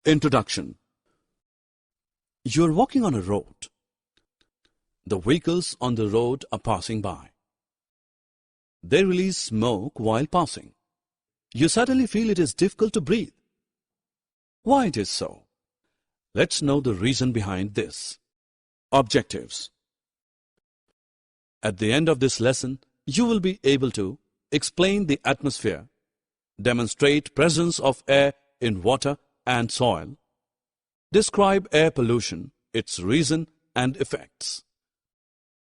Introduction. You are walking on a road. The vehicles on the road are passing by. They release smoke while passing. You suddenly feel it is difficult to breathe. Why it is so? Let's know the reason behind this. Objectives. At the end of this lesson, you will be able to explain the atmosphere, demonstrate presence of air in water and soil, describe air pollution, its reason and effects.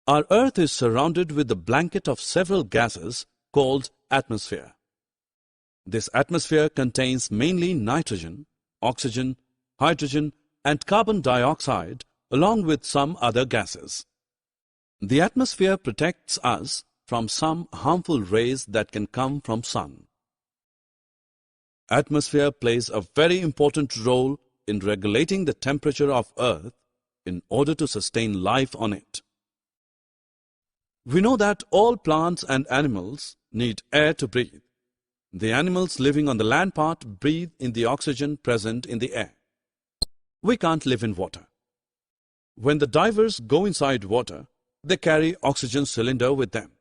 Our Earth is surrounded with a blanket of several gases called atmosphere. This atmosphere contains mainly nitrogen, oxygen, hydrogen and carbon dioxide along with some other gases. The atmosphere protects us from some harmful rays that can come from sun. Atmosphere plays a very important role in regulating the temperature of Earth in order to sustain life on it. We know that all plants and animals need air to breathe. The animals living on the land part breathe in the oxygen present in the air. We can't live in water. When the divers go inside water, they carry oxygen cylinder with them.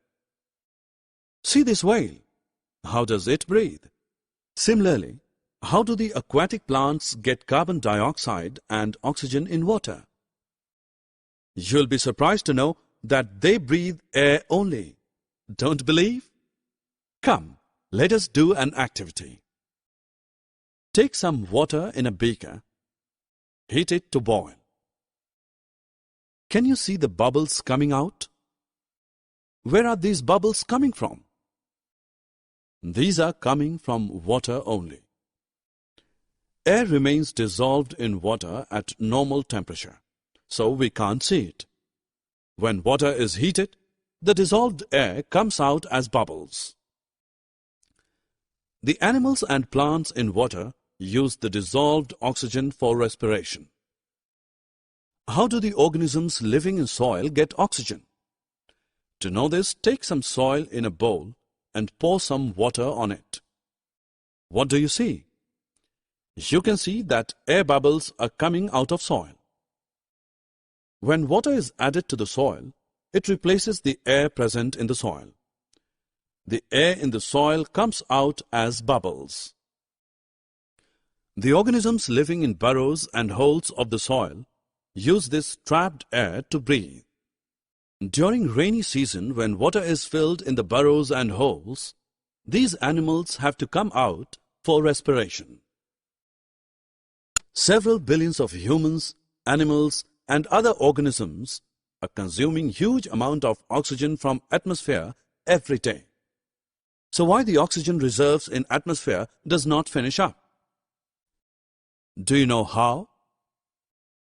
See this whale. How does it breathe? Similarly, how do the aquatic plants get carbon dioxide and oxygen in water? You'll be surprised to know that they breathe air only. Don't believe? Come, let us do an activity. Take some water in a beaker. Heat it to boil. Can you see the bubbles coming out? Where are these bubbles coming from? These are coming from water only. Air remains dissolved in water at normal temperature, so we can't see it. When water is heated, the dissolved air comes out as bubbles. The animals and plants in water use the dissolved oxygen for respiration. How do the organisms living in soil get oxygen? To know this, take some soil in a bowl and pour some water on it. What do you see? You can see that air bubbles are coming out of soil. When water is added to the soil, it replaces the air present in the soil. The air in the soil comes out as bubbles. The organisms living in burrows and holes of the soil use this trapped air to breathe. During rainy season, when water is filled in the burrows and holes, these animals have to come out for respiration. Several billions of humans, animals, and other organisms are consuming huge amount of oxygen from atmosphere every day. So why the oxygen reserves in atmosphere does not finish up? Do you know how?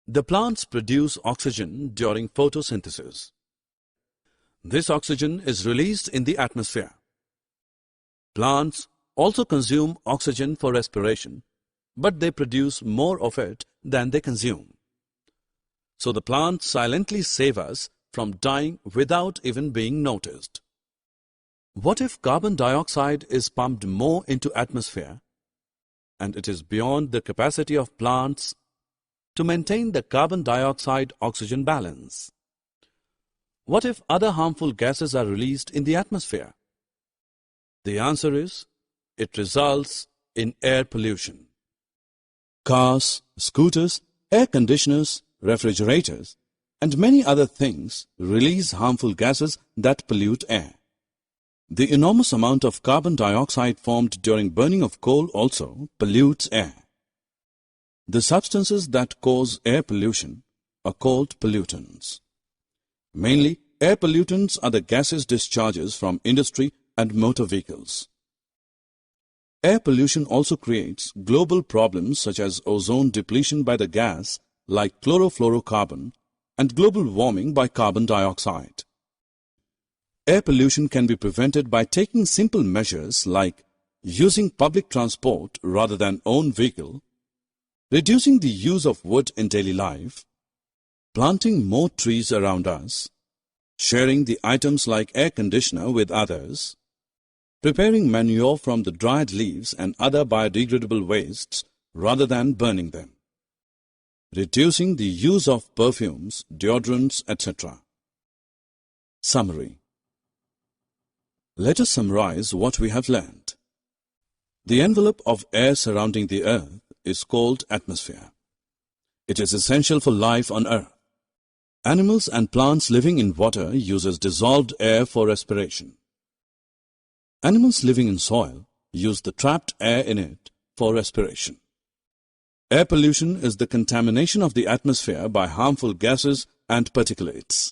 The plants produce oxygen during photosynthesis. This oxygen is released in the atmosphere. Plants also consume oxygen for respiration, but they produce more of it than they consume. So the plants silently save us from dying without even being noticed. What if carbon dioxide is pumped more into atmosphere and it is beyond the capacity of plants to maintain the carbon dioxide-oxygen balance? What if other harmful gases are released in the atmosphere? The answer is, it results in air pollution. Cars, scooters, air conditioners, refrigerators, and many other things release harmful gases that pollute air. The enormous amount of carbon dioxide formed during burning of coal also pollutes air. The substances that cause air pollution are called pollutants. Mainly, air pollutants are the gases discharges from industry and motor vehicles. Air pollution also creates global problems such as ozone depletion by the gas like chlorofluorocarbon and global warming by carbon dioxide. Air pollution can be prevented by taking simple measures like using public transport rather than own vehicle, reducing the use of wood in daily life, planting more trees around us, sharing the items like air conditioner with others, preparing manure from the dried leaves and other biodegradable wastes rather than burning them. reducing the use of perfumes, deodorants, etc. Summary. Let us summarize what we have learned. The envelope of air surrounding the Earth is called atmosphere. It is essential for life on Earth. Animals and plants living in water uses dissolved air for respiration. Animals living in soil use the trapped air in it for respiration. Air pollution is the contamination of the atmosphere by harmful gases and particulates.